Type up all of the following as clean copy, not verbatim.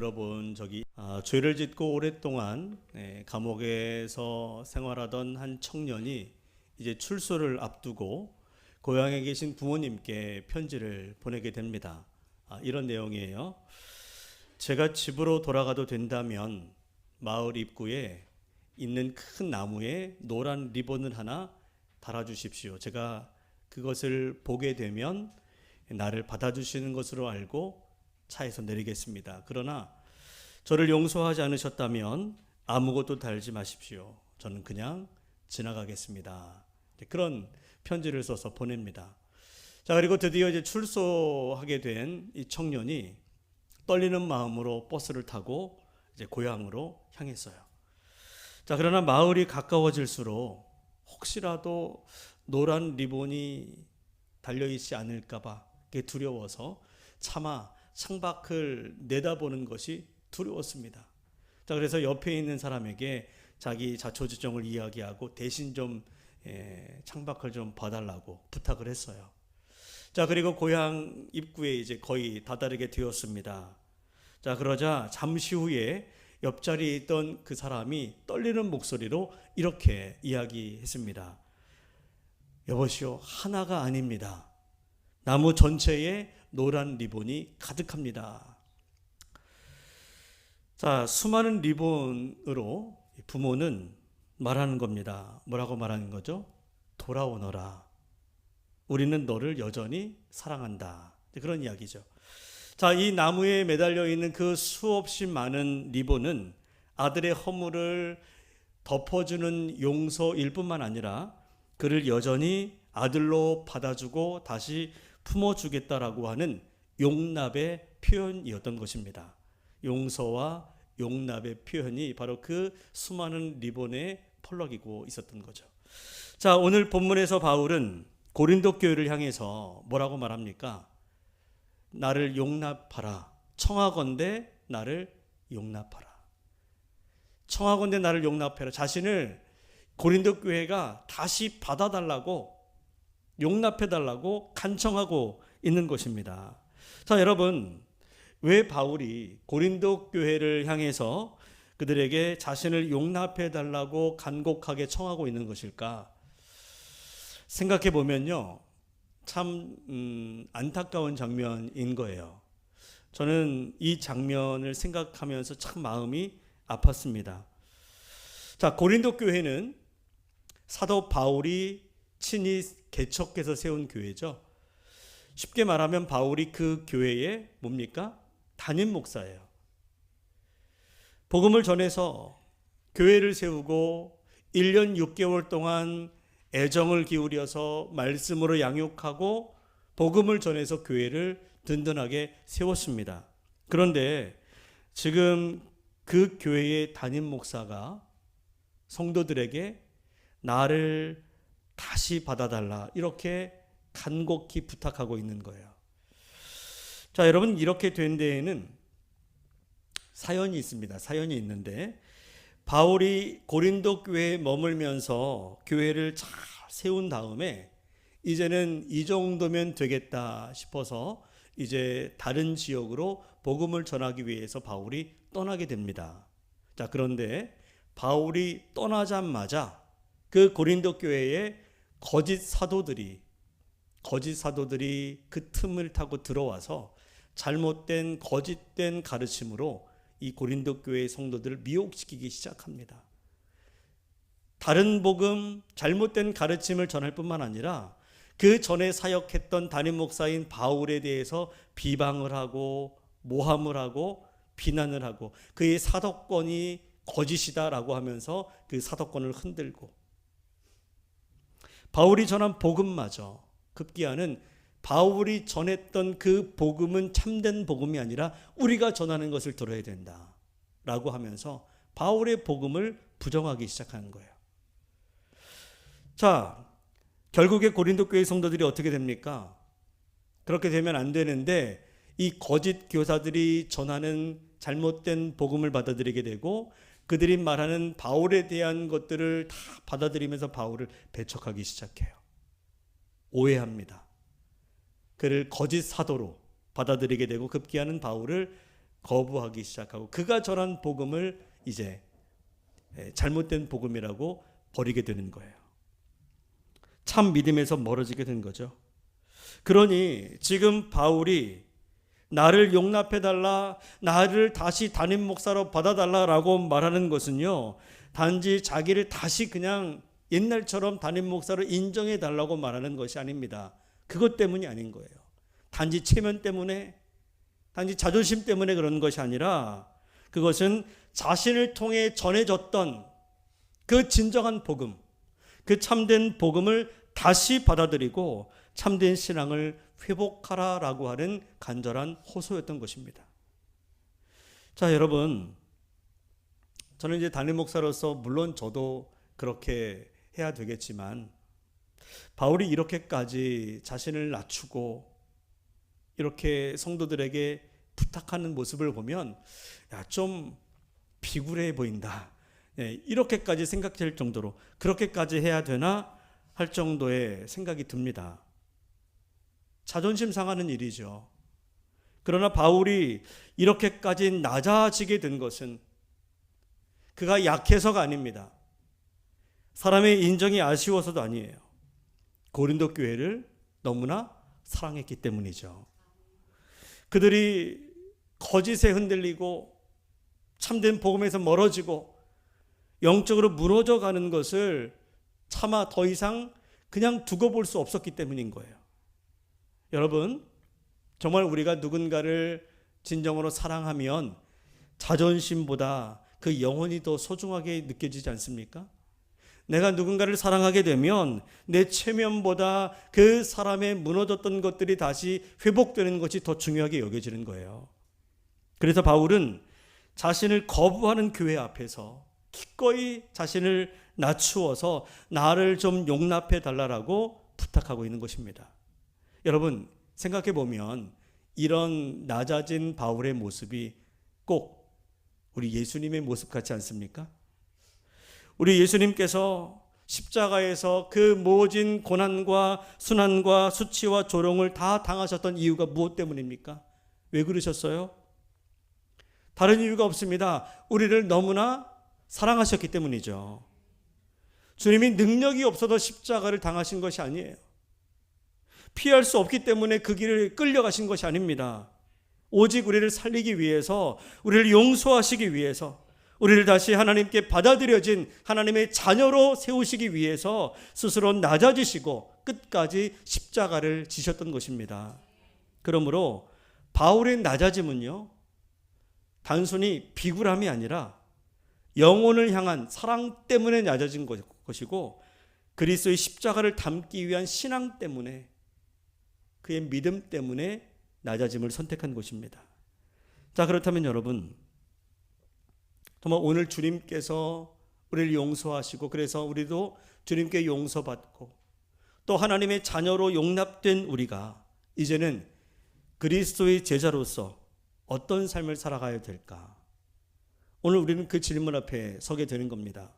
들어본 적이 죄를 짓고 오랫동안 감옥에서 생활하던 한 청년이 이제 출소를 앞두고 고향에 계신 부모님께 편지를 보내게 됩니다. 이런 내용이에요. 제가 집으로 돌아가도 된다면 마을 입구에 있는 큰 나무에 노란 리본을 하나 달아주십시오. 제가 그것을 보게 되면 나를 받아주시는 것으로 알고 차에서 내리겠습니다. 그러나 저를 용서하지 않으셨다면 아무것도 달지 마십시오. 저는 그냥 지나가겠습니다. 그런 편지를 써서 보냅니다. 자, 그리고 드디어 이제 출소하게 된 이 청년이 떨리는 마음으로 버스를 타고 이제 고향으로 향했어요. 자, 그러나 마을이 가까워질수록 혹시라도 노란 리본이 달려있지 않을까봐 두려워서 차마 창밖을 내다보는 것이 두려웠습니다. 자, 그래서 옆에 있는 사람에게 자기 자초지종을 이야기하고 대신 좀 창밖을 좀 봐달라고 부탁을 했어요. 자, 그리고 고향 입구에 이제 거의 다다르게 되었습니다. 자, 그러자 잠시 후에 옆자리에 있던 그 사람이 떨리는 목소리로 이렇게 이야기했습니다. 여보시오, 하나가 아닙니다. 나무 전체에 노란 리본이 가득합니다. 자, 수많은 리본으로 부모는 말하는 겁니다. 뭐라고 말하는 거죠? 돌아오너라. 우리는 너를 여전히 사랑한다. 그런 이야기죠. 자, 이 나무에 매달려 있는 그 수없이 많은 리본은 아들의 허물을 덮어주는 용서일 뿐만 아니라 그를 여전히 아들로 받아주고 다시 품어주겠다라고 하는 용납의 표현이었던 것입니다. 용서와 용납의 표현이 바로 그 수많은 리본에 펄럭이고 있었던 거죠. 자, 오늘 본문에서 바울은 고린도 교회를 향해서 뭐라고 말합니까? 나를 용납하라. 청하건대 나를 용납하라. 청하건대 나를 용납하라. 자신을 고린도 교회가 다시 받아달라고 용납해달라고 간청하고 있는 것입니다. 자, 여러분, 왜 바울이 고린도 교회를 향해서 그들에게 자신을 용납해달라고 간곡하게 청하고 있는 것일까? 생각해 보면요, 참 안타까운 장면인 거예요. 저는 이 장면을 생각하면서 참 마음이 아팠습니다. 자, 고린도 교회는 사도 바울이 친히 개척해서 세운 교회죠. 쉽게 말하면 바울이 그 교회의 뭡니까? 담임 목사예요. 복음을 전해서 교회를 세우고 1년 6개월 동안 애정을 기울여서 말씀으로 양육하고 복음을 전해서 교회를 든든하게 세웠습니다. 그런데 지금 그 교회의 담임 목사가 성도들에게 나를 다시 받아달라 이렇게 간곡히 부탁하고 있는 거예요. 자, 여러분, 이렇게 된 데에는 사연이 있습니다. 사연이 있는데 바울이 고린도 교회에 머물면서 교회를 잘 세운 다음에 이제는 이 정도면 되겠다 싶어서 이제 다른 지역으로 복음을 전하기 위해서 바울이 떠나게 됩니다. 자, 그런데 바울이 떠나자마자 그 고린도 교회에 거짓 사도들이 그 틈을 타고 들어와서 잘못된 거짓된 가르침으로 이 고린도 교회의 성도들을 미혹시키기 시작합니다. 다른 복음, 잘못된 가르침을 전할 뿐만 아니라 그 전에 사역했던 담임 목사인 바울에 대해서 비방을 하고 모함을 하고 비난을 하고 그의 사도권이 거짓이다라고 하면서 그 사도권을 흔들고 바울이 전한 복음마저 급기야는 바울이 전했던 그 복음은 참된 복음이 아니라 우리가 전하는 것을 들어야 된다라고 하면서 바울의 복음을 부정하기 시작하는 거예요. 자, 결국에 고린도 교회 성도들이 어떻게 됩니까? 그렇게 되면 안 되는데 이 거짓 교사들이 전하는 잘못된 복음을 받아들이게 되고 그들이 말하는 바울에 대한 것들을 다 받아들이면서 바울을 배척하기 시작해요. 오해합니다. 그를 거짓 사도로 받아들이게 되고 급기야는 바울을 거부하기 시작하고 그가 전한 복음을 이제 잘못된 복음이라고 버리게 되는 거예요. 참 믿음에서 멀어지게 된 거죠. 그러니 지금 바울이 나를 용납해달라, 나를 다시 담임 목사로 받아달라라고 말하는 것은요, 단지 자기를 다시 그냥 옛날처럼 담임 목사로 인정해달라고 말하는 것이 아닙니다. 그것 때문이 아닌 거예요. 단지 체면 때문에, 단지 자존심 때문에 그런 것이 아니라 그것은 자신을 통해 전해졌던 그 진정한 복음, 그 참된 복음을 다시 받아들이고 참된 신앙을 회복하라라고 하는 간절한 호소였던 것입니다. 자, 여러분, 저는 이제 담임 목사로서 물론 저도 그렇게 해야 되겠지만 바울이 이렇게까지 자신을 낮추고 이렇게 성도들에게 부탁하는 모습을 보면 좀 비굴해 보인다. 이렇게까지 생각될 정도로 그렇게까지 해야 되나 할 정도의 생각이 듭니다. 자존심 상하는 일이죠. 그러나 바울이 이렇게까지 낮아지게 된 것은 그가 약해서가 아닙니다. 사람의 인정이 아쉬워서도 아니에요. 고린도 교회를 너무나 사랑했기 때문이죠. 그들이 거짓에 흔들리고 참된 복음에서 멀어지고 영적으로 무너져 가는 것을 차마 더 이상 그냥 두고 볼 수 없었기 때문인 거예요. 여러분, 정말 우리가 누군가를 진정으로 사랑하면 자존심보다 그 영혼이 더 소중하게 느껴지지 않습니까? 내가 누군가를 사랑하게 되면 내 체면보다 그 사람의 무너졌던 것들이 다시 회복되는 것이 더 중요하게 여겨지는 거예요. 그래서 바울은 자신을 거부하는 교회 앞에서 기꺼이 자신을 낮추어서 나를 좀 용납해 달라고 부탁하고 있는 것입니다. 여러분, 생각해 보면 이런 낮아진 바울의 모습이 꼭 우리 예수님의 모습 같지 않습니까? 우리 예수님께서 십자가에서 그 모진 고난과 순환과 수치와 조롱을 다 당하셨던 이유가 무엇 때문입니까? 왜 그러셨어요? 다른 이유가 없습니다. 우리를 너무나 사랑하셨기 때문이죠. 주님이 능력이 없어서 십자가를 당하신 것이 아니에요. 피할 수 없기 때문에 그 길을 끌려가신 것이 아닙니다. 오직 우리를 살리기 위해서, 우리를 용서하시기 위해서, 우리를 다시 하나님께 받아들여진 하나님의 자녀로 세우시기 위해서 스스로 낮아지시고 끝까지 십자가를 지셨던 것입니다. 그러므로 바울의 낮아짐은요, 단순히 비굴함이 아니라 영혼을 향한 사랑 때문에 낮아진 것이고 그리스도의 십자가를 담기 위한 신앙 때문에, 그의 믿음 때문에 낮아짐을 선택한 것입니다. 자, 그렇다면 여러분, 정말 오늘 주님께서 우리를 용서하시고 그래서 우리도 주님께 용서받고 또 하나님의 자녀로 용납된 우리가 이제는 그리스도의 제자로서 어떤 삶을 살아가야 될까? 오늘 우리는 그 질문 앞에 서게 되는 겁니다.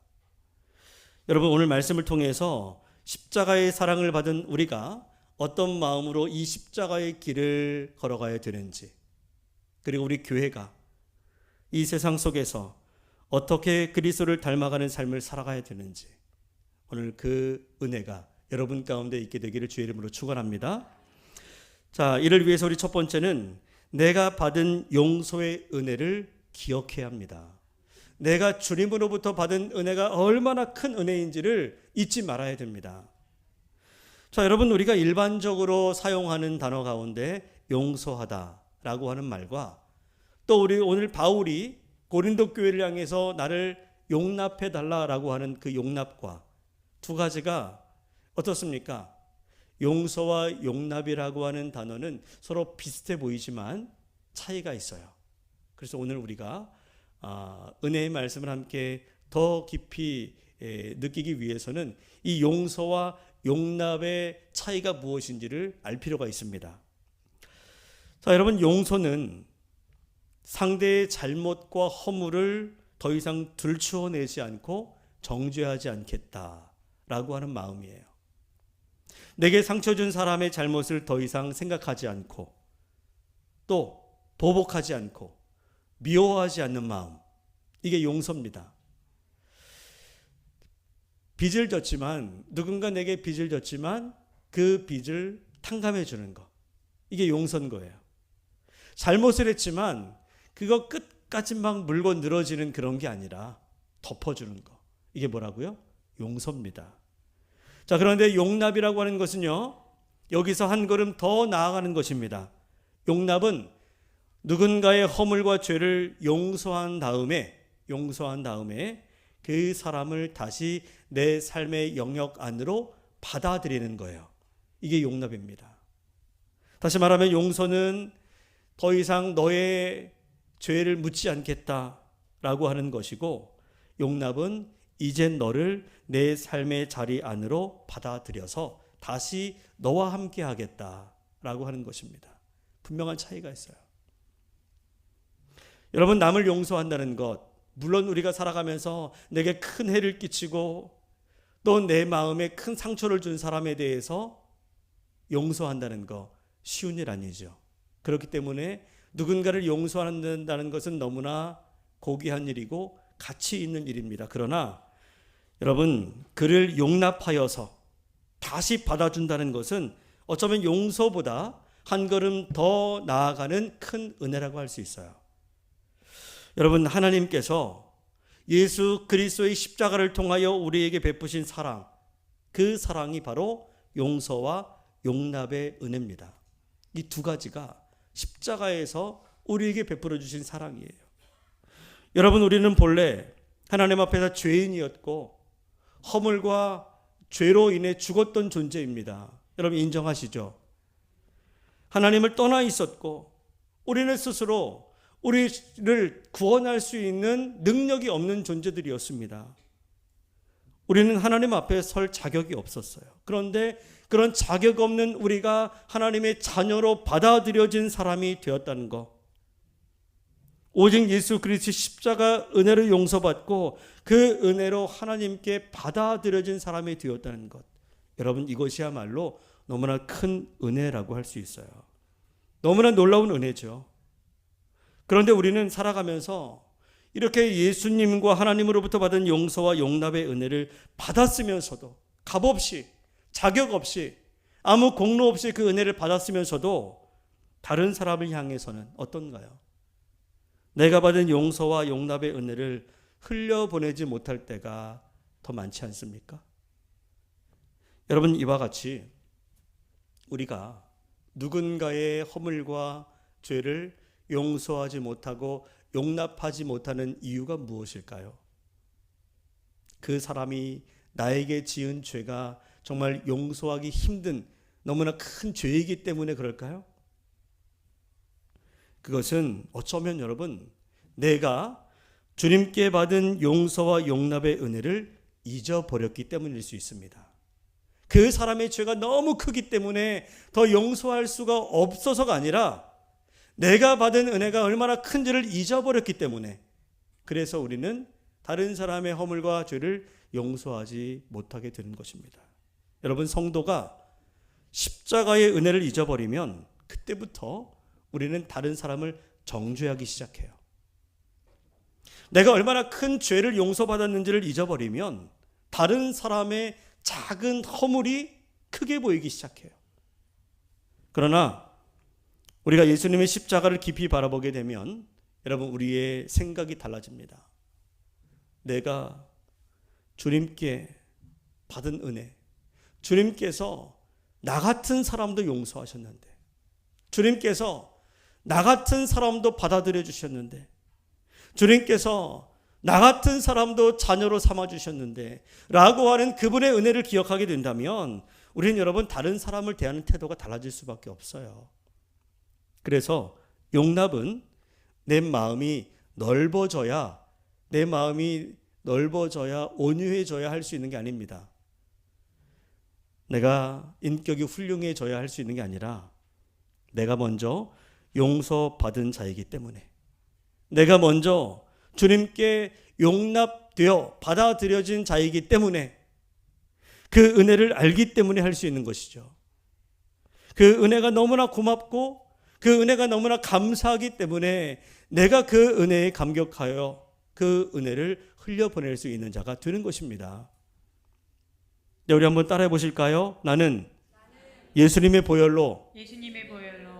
여러분, 오늘 말씀을 통해서 십자가의 사랑을 받은 우리가 어떤 마음으로 이 십자가의 길을 걸어가야 되는지, 그리고 우리 교회가 이 세상 속에서 어떻게 그리스도를 닮아가는 삶을 살아가야 되는지, 오늘 그 은혜가 여러분 가운데 있게 되기를 주의 이름으로 축원합니다. 자, 이를 위해서 우리 첫 번째는 내가 받은 용서의 은혜를 기억해야 합니다. 내가 주님으로부터 받은 은혜가 얼마나 큰 은혜인지를 잊지 말아야 됩니다. 자, 여러분, 우리가 일반적으로 사용하는 단어 가운데 용서하다라고 하는 말과 또 우리 오늘 바울이 고린도 교회를 향해서 나를 용납해 달라라고 하는 그 용납과 두 가지가 어떻습니까? 용서와 용납이라고 하는 단어는 서로 비슷해 보이지만 차이가 있어요. 그래서 오늘 우리가 은혜의 말씀을 함께 더 깊이 느끼기 위해서는 이 용서와 용납의 차이가 무엇인지를 알 필요가 있습니다. 자, 여러분, 용서는 상대의 잘못과 허물을 더 이상 들추어내지 않고 정죄하지 않겠다라고 하는 마음이에요. 내게 상처 준 사람의 잘못을 더 이상 생각하지 않고 또 보복하지 않고 미워하지 않는 마음, 이게 용서입니다. 빚을 졌지만, 누군가 내게 빚을 졌지만 그 빚을 탕감해 주는 거, 이게 용서인 거예요. 잘못을 했지만 그거 끝까지 막 물고 늘어지는 그런 게 아니라 덮어주는 거, 이게 뭐라고요? 용서입니다. 자, 그런데 용납이라고 하는 것은요, 여기서 한 걸음 더 나아가는 것입니다. 용납은 누군가의 허물과 죄를 용서한 다음에 그 사람을 다시 내 삶의 영역 안으로 받아들이는 거예요. 이게 용납입니다. 다시 말하면 용서는 더 이상 너의 죄를 묻지 않겠다라고 하는 것이고, 용납은 이젠 너를 내 삶의 자리 안으로 받아들여서 다시 너와 함께 하겠다라고 하는 것입니다. 분명한 차이가 있어요. 여러분, 남을 용서한다는 것, 물론 우리가 살아가면서 내게 큰 해를 끼치고 또 내 마음에 큰 상처를 준 사람에 대해서 용서한다는 거 쉬운 일 아니죠. 그렇기 때문에 누군가를 용서한다는 것은 너무나 고귀한 일이고 가치 있는 일입니다. 그러나 여러분, 그를 용납하여서 다시 받아준다는 것은 어쩌면 용서보다 한 걸음 더 나아가는 큰 은혜라고 할 수 있어요. 여러분, 하나님께서 예수 그리스도의 십자가를 통하여 우리에게 베푸신 사랑, 그 사랑이 바로 용서와 용납의 은혜입니다. 이 두 가지가 십자가에서 우리에게 베풀어 주신 사랑이에요. 여러분, 우리는 본래 하나님 앞에서 죄인이었고 허물과 죄로 인해 죽었던 존재입니다. 여러분 인정하시죠? 하나님을 떠나 있었고 우리는 스스로 우리를 구원할 수 있는 능력이 없는 존재들이었습니다. 우리는 하나님 앞에 설 자격이 없었어요. 그런데 그런 자격 없는 우리가 하나님의 자녀로 받아들여진 사람이 되었다는 것, 오직 예수 그리스도의 십자가 은혜를 용서받고 그 은혜로 하나님께 받아들여진 사람이 되었다는 것, 여러분 이것이야말로 너무나 큰 은혜라고 할 수 있어요. 너무나 놀라운 은혜죠. 그런데 우리는 살아가면서 이렇게 예수님과 하나님으로부터 받은 용서와 용납의 은혜를 받았으면서도 값없이, 자격 없이, 아무 공로 없이 그 은혜를 받았으면서도 다른 사람을 향해서는 어떤가요? 내가 받은 용서와 용납의 은혜를 흘려보내지 못할 때가 더 많지 않습니까? 여러분, 이와 같이 우리가 누군가의 허물과 죄를 용서하지 못하고 용납하지 못하는 이유가 무엇일까요? 그 사람이 나에게 지은 죄가 정말 용서하기 힘든 너무나 큰 죄이기 때문에 그럴까요? 그것은 어쩌면 여러분, 내가 주님께 받은 용서와 용납의 은혜를 잊어버렸기 때문일 수 있습니다. 그 사람의 죄가 너무 크기 때문에 더 용서할 수가 없어서가 아니라 내가 받은 은혜가 얼마나 큰지를 잊어버렸기 때문에, 그래서 우리는 다른 사람의 허물과 죄를 용서하지 못하게 되는 것입니다. 여러분, 성도가 십자가의 은혜를 잊어버리면 그때부터 우리는 다른 사람을 정죄하기 시작해요. 내가 얼마나 큰 죄를 용서받았는지를 잊어버리면 다른 사람의 작은 허물이 크게 보이기 시작해요. 그러나 우리가 예수님의 십자가를 깊이 바라보게 되면 여러분, 우리의 생각이 달라집니다. 내가 주님께 받은 은혜, 주님께서 나 같은 사람도 용서하셨는데, 주님께서 나 같은 사람도 받아들여 주셨는데, 주님께서 나 같은 사람도 자녀로 삼아주셨는데 라고 하는 그분의 은혜를 기억하게 된다면 우리는 여러분 다른 사람을 대하는 태도가 달라질 수밖에 없어요. 그래서 용납은 내 마음이 넓어져야 온유해져야 할 수 있는 게 아닙니다. 내가 인격이 훌륭해져야 할 수 있는 게 아니라 내가 먼저 용서받은 자이기 때문에, 내가 먼저 주님께 용납되어 받아들여진 자이기 때문에, 그 은혜를 알기 때문에 할 수 있는 것이죠. 그 은혜가 너무나 고맙고 그 은혜가 너무나 감사하기 때문에 내가 그 은혜에 감격하여 그 은혜를 흘려보낼 수 있는 자가 되는 것입니다. 네, 우리 한번 따라해 보실까요? 나는 예수님의 보혈로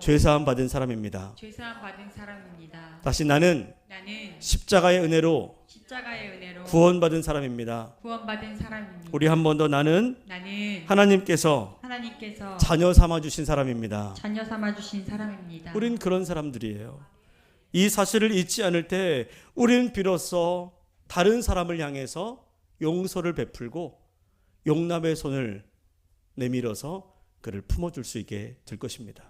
죄사함 받은 사람입니다. 다시 나는 십자가의 은혜로 구원받은 사람입니다. 우리 한 번 더 나는 하나님께서 자녀 삼아 주신 사람입니다. 우린 그런 사람들이에요. 이 사실을 잊지 않을 때 우리는 비로소 다른 사람을 향해서 용서를 베풀고 용납의 손을 내밀어서 그를 품어줄 수 있게 될 것입니다.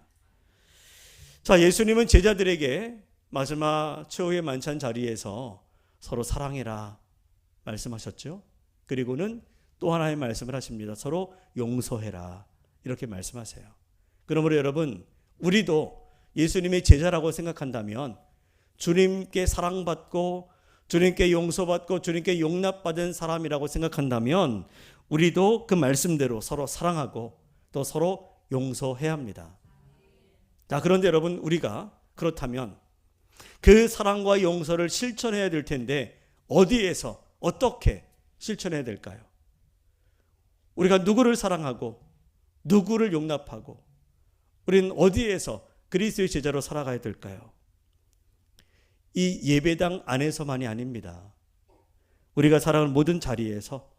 자, 예수님은 제자들에게 마지막 최후의 만찬 자리에서 서로 사랑해라 말씀하셨죠. 그리고는 또 하나의 말씀을 하십니다. 서로 용서해라 이렇게 말씀하세요. 그러므로 여러분, 우리도 예수님의 제자라고 생각한다면, 주님께 사랑받고 주님께 용서받고 주님께 용납받은 사람이라고 생각한다면 우리도 그 말씀대로 서로 사랑하고 또 서로 용서해야 합니다. 자, 그런데 여러분, 우리가 그렇다면 그 사랑과 용서를 실천해야 될 텐데 어디에서 어떻게 실천해야 될까요? 우리가 누구를 사랑하고 누구를 용납하고 우리는 어디에서 그리스도의 제자로 살아가야 될까요? 이 예배당 안에서만이 아닙니다. 우리가 살아가는 모든 자리에서,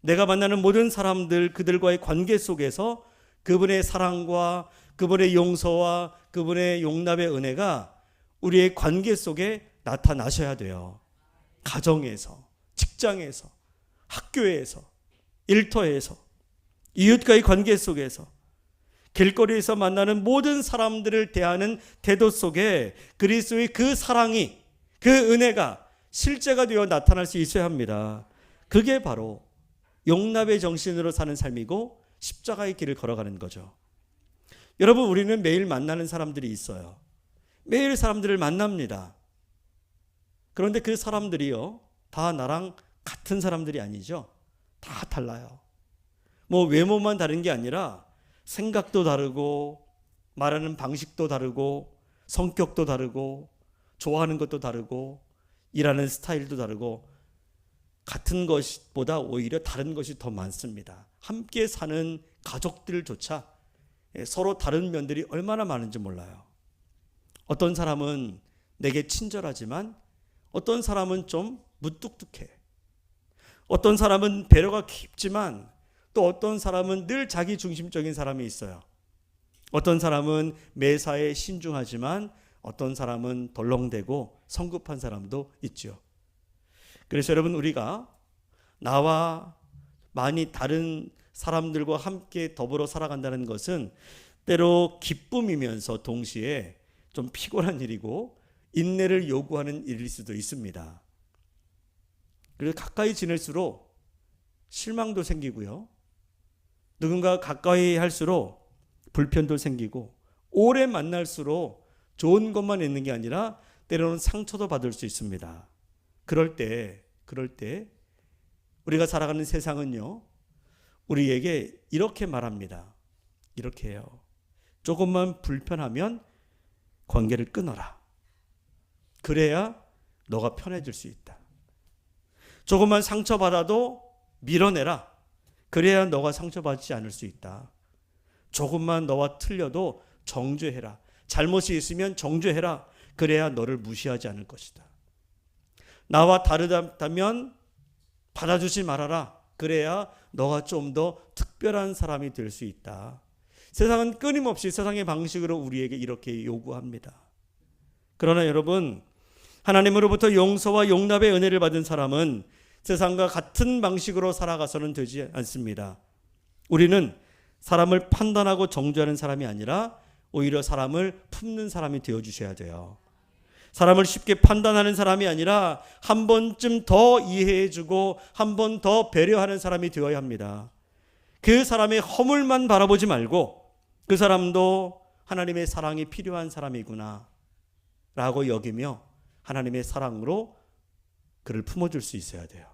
내가 만나는 모든 사람들, 그들과의 관계 속에서 그분의 사랑과 그분의 용서와 그분의 용납의 은혜가 우리의 관계 속에 나타나셔야 돼요. 가정에서, 직장에서, 학교에서, 일터에서, 이웃과의 관계 속에서, 길거리에서 만나는 모든 사람들을 대하는 태도 속에 그리스도의 그 사랑이, 그 은혜가 실제가 되어 나타날 수 있어야 합니다. 그게 바로 용납의 정신으로 사는 삶이고 십자가의 길을 걸어가는 거죠. 여러분, 우리는 매일 만나는 사람들이 있어요. 매일 사람들을 만납니다. 그런데 그 사람들이요, 다 나랑 같은 사람들이 아니죠. 다 달라요. 뭐 외모만 다른 게 아니라 생각도 다르고 말하는 방식도 다르고 성격도 다르고 좋아하는 것도 다르고 일하는 스타일도 다르고 같은 것보다 오히려 다른 것이 더 많습니다. 함께 사는 가족들조차 서로 다른 면들이 얼마나 많은지 몰라요. 어떤 사람은 내게 친절하지만 어떤 사람은 좀 무뚝뚝해. 어떤 사람은 배려가 깊지만 또 어떤 사람은 늘 자기 중심적인 사람이 있어요. 어떤 사람은 매사에 신중하지만 어떤 사람은 덜렁대고 성급한 사람도 있죠. 그래서 여러분, 우리가 나와 많이 다른 사람들과 함께 더불어 살아간다는 것은 때로 기쁨이면서 동시에 좀 피곤한 일이고 인내를 요구하는 일일 수도 있습니다. 그래서 가까이 지낼수록 실망도 생기고요. 누군가 가까이 할수록 불편도 생기고 오래 만날수록 좋은 것만 있는 게 아니라 때로는 상처도 받을 수 있습니다. 그럴 때 우리가 살아가는 세상은요, 우리에게 이렇게 말합니다. 이렇게 해요. 조금만 불편하면 관계를 끊어라. 그래야 너가 편해질 수 있다. 조금만 상처받아도 밀어내라. 그래야 너가 상처받지 않을 수 있다. 조금만 너와 틀려도 정죄해라. 잘못이 있으면 정죄해라. 그래야 너를 무시하지 않을 것이다. 나와 다르다면 받아주지 말아라. 그래야 너가 좀 더 특별한 사람이 될 수 있다. 세상은 끊임없이 세상의 방식으로 우리에게 이렇게 요구합니다. 그러나 여러분, 하나님으로부터 용서와 용납의 은혜를 받은 사람은 세상과 같은 방식으로 살아가서는 되지 않습니다. 우리는 사람을 판단하고 정죄하는 사람이 아니라 오히려 사람을 품는 사람이 되어주셔야 돼요. 사람을 쉽게 판단하는 사람이 아니라 한 번쯤 더 이해해주고 한 번 더 배려하는 사람이 되어야 합니다. 그 사람의 허물만 바라보지 말고 그 사람도 하나님의 사랑이 필요한 사람이구나 라고 여기며 하나님의 사랑으로 그를 품어줄 수 있어야 돼요.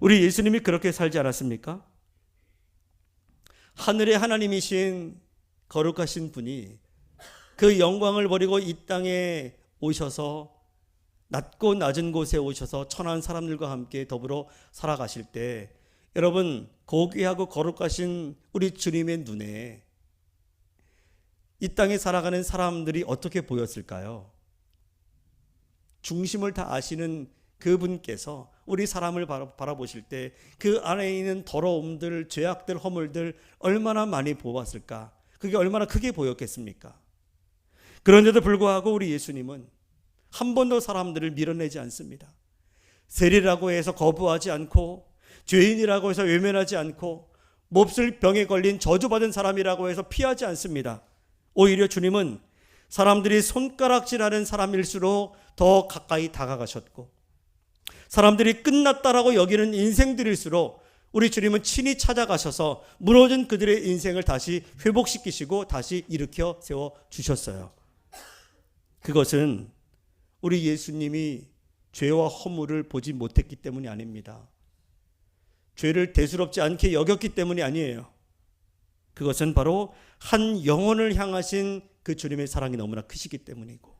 우리 예수님이 그렇게 살지 않았습니까? 하늘의 하나님이신 거룩하신 분이 그 영광을 버리고 이 땅에 오셔서 낮고 낮은 곳에 오셔서 천한 사람들과 함께 더불어 살아가실 때 여러분 고귀하고 거룩하신 우리 주님의 눈에 이 땅에 살아가는 사람들이 어떻게 보였을까요? 중심을 다 아시는 그분께서 우리 사람을 바라보실 때 그 안에 있는 더러움들, 죄악들, 허물들 얼마나 많이 보았을까? 그게 얼마나 크게 보였겠습니까? 그런데도 불구하고 우리 예수님은 한 번도 사람들을 밀어내지 않습니다. 세리라고 해서 거부하지 않고, 죄인이라고 해서 외면하지 않고, 몹쓸 병에 걸린 저주받은 사람이라고 해서 피하지 않습니다. 오히려 주님은 사람들이 손가락질하는 사람일수록 더 가까이 다가가셨고, 사람들이 끝났다라고 여기는 인생들일수록 우리 주님은 친히 찾아가셔서 무너진 그들의 인생을 다시 회복시키시고 다시 일으켜 세워주셨어요. 그것은 우리 예수님이 죄와 허물을 보지 못했기 때문이 아닙니다. 죄를 대수롭지 않게 여겼기 때문이 아니에요. 그것은 바로 한 영혼을 향하신 그 주님의 사랑이 너무나 크시기 때문이고,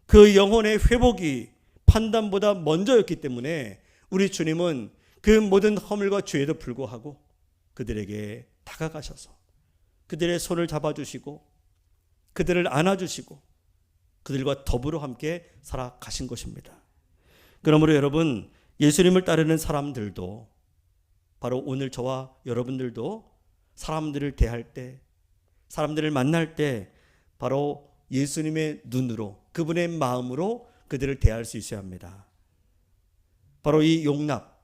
그 영혼의 회복이 판단보다 먼저였기 때문에 우리 주님은 그 모든 허물과 죄에도 불구하고 그들에게 다가가셔서 그들의 손을 잡아주시고 그들을 안아주시고 그들과 더불어 함께 살아가신 것입니다. 그러므로 여러분, 예수님을 따르는 사람들도, 바로 오늘 저와 여러분들도 사람들을 대할 때, 사람들을 만날 때 바로 예수님의 눈으로, 그분의 마음으로 그들을 대할 수 있어야 합니다. 바로 이 용납,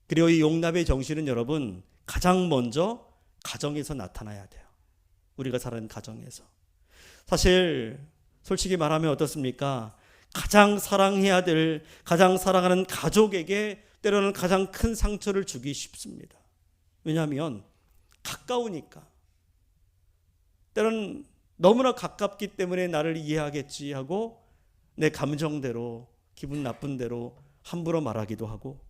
그리고 이 용납의 정신은 여러분 가장 먼저 가정에서 나타나야 돼요. 우리가 사는 가정에서. 사실 솔직히 말하면 어떻습니까? 가장 사랑해야 될, 가장 사랑하는 가족에게 때로는 가장 큰 상처를 주기 쉽습니다. 왜냐하면 가까우니까. 때로는 너무나 가깝기 때문에 나를 이해하겠지 하고 내 감정대로, 기분 나쁜 대로 함부로 말하기도 하고,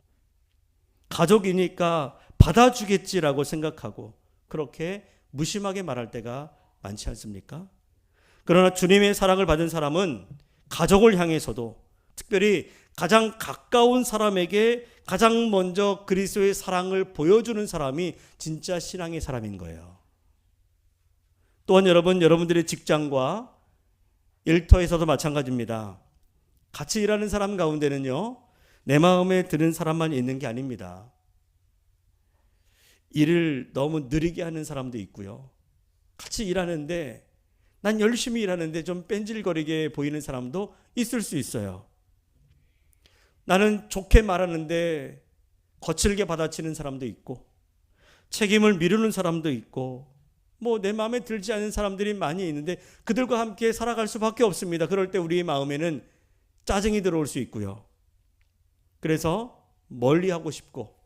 가족이니까 받아주겠지라고 생각하고 그렇게 무심하게 말할 때가 많지 않습니까? 그러나 주님의 사랑을 받은 사람은 가족을 향해서도, 특별히 가장 가까운 사람에게 가장 먼저 그리스도의 사랑을 보여주는 사람이 진짜 신앙의 사람인 거예요. 또한 여러분들의 직장과 일터에서도 마찬가지입니다. 같이 일하는 사람 가운데는요, 내 마음에 드는 사람만 있는 게 아닙니다. 일을 너무 느리게 하는 사람도 있고요. 같이 일하는데, 난 열심히 일하는데 좀 뺀질거리게 보이는 사람도 있을 수 있어요. 나는 좋게 말하는데 거칠게 받아치는 사람도 있고, 책임을 미루는 사람도 있고, 내 마음에 들지 않는 사람들이 많이 있는데 그들과 함께 살아갈 수밖에 없습니다. 그럴 때 우리의 마음에는 짜증이 들어올 수 있고요. 그래서 멀리하고 싶고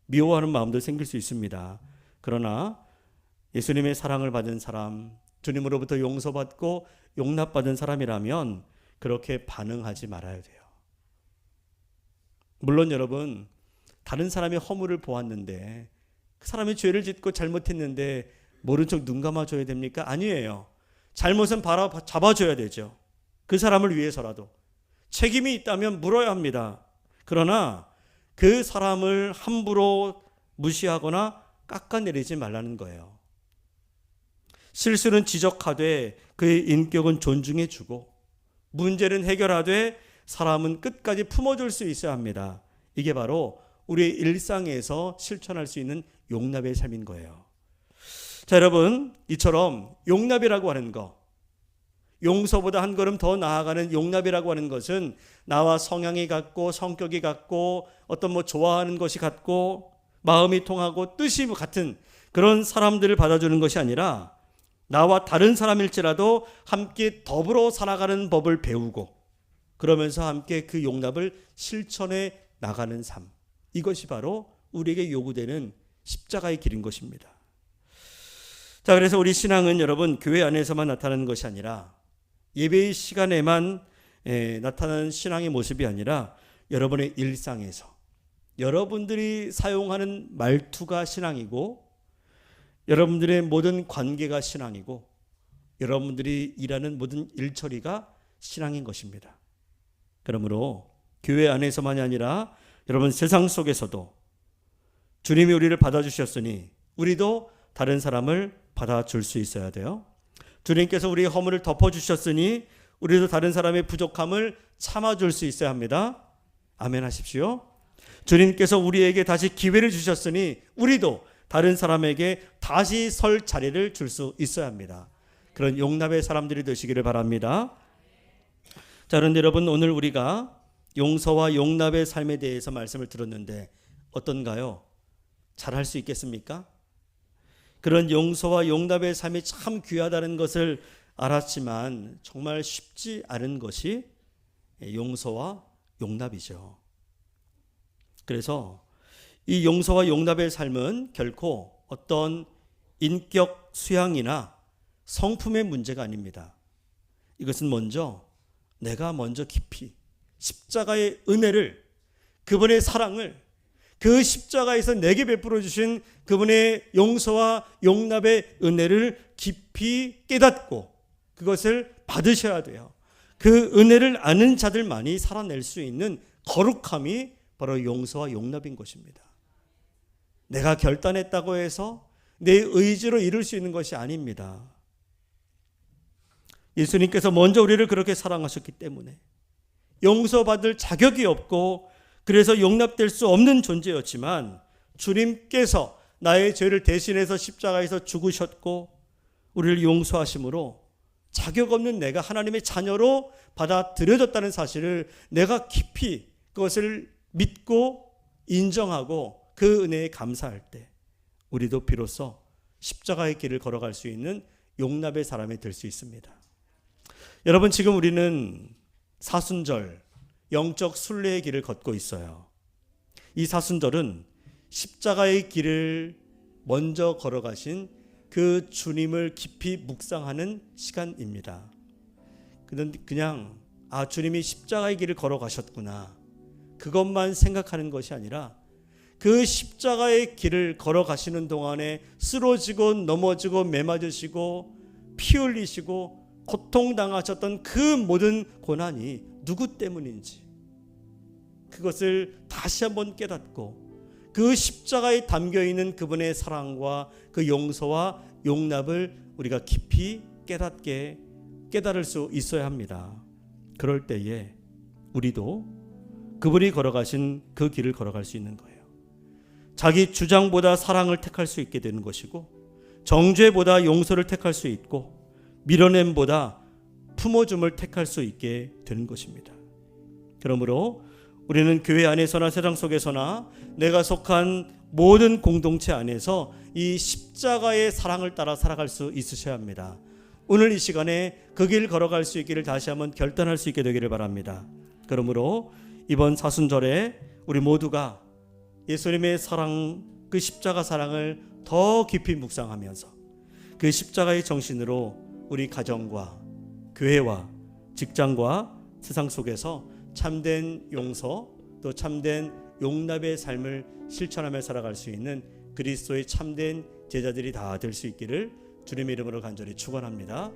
미워하는 마음도 생길 수 있습니다. 그러나 예수님의 사랑을 받은 사람, 주님으로부터 용서받고 용납받은 사람이라면 그렇게 반응하지 말아야 돼요. 물론 여러분, 다른 사람의 허물을 보았는데, 그 사람이 죄를 짓고 잘못했는데 모른 척 눈 감아줘야 됩니까? 아니에요. 잘못은 잡아줘야 되죠. 그 사람을 위해서라도. 책임이 있다면 물어야 합니다. 그러나 그 사람을 함부로 무시하거나 깎아내리지 말라는 거예요. 실수는 지적하되 그의 인격은 존중해주고, 문제는 해결하되 사람은 끝까지 품어줄 수 있어야 합니다. 이게 바로 우리의 일상에서 실천할 수 있는 용납의 삶인 거예요. 자, 여러분, 이처럼 용납이라고 하는 거, 용서보다 한 걸음 더 나아가는 용납이라고 하는 것은 나와 성향이 같고 성격이 같고 어떤 좋아하는 것이 같고 마음이 통하고 뜻이 같은 그런 사람들을 받아주는 것이 아니라, 나와 다른 사람일지라도 함께 더불어 살아가는 법을 배우고 그러면서 함께 그 용납을 실천해 나가는 삶, 이것이 바로 우리에게 요구되는 십자가의 길인 것입니다. 자, 그래서 우리 신앙은 여러분 교회 안에서만 나타나는 것이 아니라, 예배의 시간에만 나타나는 신앙의 모습이 아니라 여러분의 일상에서, 여러분들이 사용하는 말투가 신앙이고 여러분들의 모든 관계가 신앙이고 여러분들이 일하는 모든 일처리가 신앙인 것입니다. 그러므로 교회 안에서만이 아니라 여러분 세상 속에서도 주님이 우리를 받아주셨으니 우리도 다른 사람을 받아줄 수 있어야 돼요. 주님께서 우리의 허물을 덮어주셨으니 우리도 다른 사람의 부족함을 참아줄 수 있어야 합니다. 아멘 하십시오. 주님께서 우리에게 다시 기회를 주셨으니 우리도 다른 사람에게 다시 설 자리를 줄 수 있어야 합니다. 그런 용납의 사람들이 되시기를 바랍니다. 자, 그런데 여러분, 오늘 우리가 용서와 용납의 삶에 대해서 말씀을 들었는데 어떤가요? 잘할 수 있겠습니까? 그런 용서와 용납의 삶이 참 귀하다는 것을 알았지만 정말 쉽지 않은 것이 용서와 용납이죠. 그래서 이 용서와 용납의 삶은 결코 어떤 인격 수양이나 성품의 문제가 아닙니다. 이것은 내가 먼저 깊이 십자가의 은혜를, 그분의 사랑을, 그 십자가에서 내게 베풀어 주신 그분의 용서와 용납의 은혜를 깊이 깨닫고 그것을 받으셔야 돼요. 그 은혜를 아는 자들만이 살아낼 수 있는 거룩함이 바로 용서와 용납인 것입니다. 내가 결단했다고 해서 내 의지로 이룰 수 있는 것이 아닙니다. 예수님께서 먼저 우리를 그렇게 사랑하셨기 때문에 용서받을 자격이 없고 그래서 용납될 수 없는 존재였지만 주님께서 나의 죄를 대신해서 십자가에서 죽으셨고 우리를 용서하심으로 자격 없는 내가 하나님의 자녀로 받아들여졌다는 사실을 내가 깊이 그것을 믿고 인정하고 그 은혜에 감사할 때 우리도 비로소 십자가의 길을 걸어갈 수 있는 용납의 사람이 될 수 있습니다. 여러분, 지금 우리는 사순절, 영적 순례의 길을 걷고 있어요. 이 사순절은 십자가의 길을 먼저 걸어가신 그 주님을 깊이 묵상하는 시간입니다. 그냥 주님이 십자가의 길을 걸어가셨구나, 그것만 생각하는 것이 아니라 그 십자가의 길을 걸어가시는 동안에 쓰러지고 넘어지고 매맞으시고 피 흘리시고 고통당하셨던 그 모든 고난이 누구 때문인지 그것을 다시 한번 깨닫고 그 십자가에 담겨있는 그분의 사랑과 그 용서와 용납을 우리가 깊이 깨달을 수 있어야 합니다. 그럴 때에 우리도 그분이 걸어가신 그 길을 걸어갈 수 있는 거예요. 자기 주장보다 사랑을 택할 수 있게 되는 것이고 정죄보다 용서를 택할 수 있고 밀어냄보다 품어줌을 택할 수 있게 되는 것입니다. 그러므로 우리는 교회 안에서나 세상 속에서나 내가 속한 모든 공동체 안에서 이 십자가의 사랑을 따라 살아갈 수 있으셔야 합니다. 오늘 이 시간에 그 길 걸어갈 수 있기를 다시 한번 결단할 수 있게 되기를 바랍니다. 그러므로 이번 사순절에 우리 모두가 예수님의 사랑, 그 십자가 사랑을 더 깊이 묵상하면서 그 십자가의 정신으로 우리 가정과 교회와 직장과 세상 속에서 참된 용서 또 참된 용납의 삶을 실천하며 살아갈 수 있는 그리스도의 참된 제자들이 다 될 수 있기를 주님의 이름으로 간절히 축원합니다.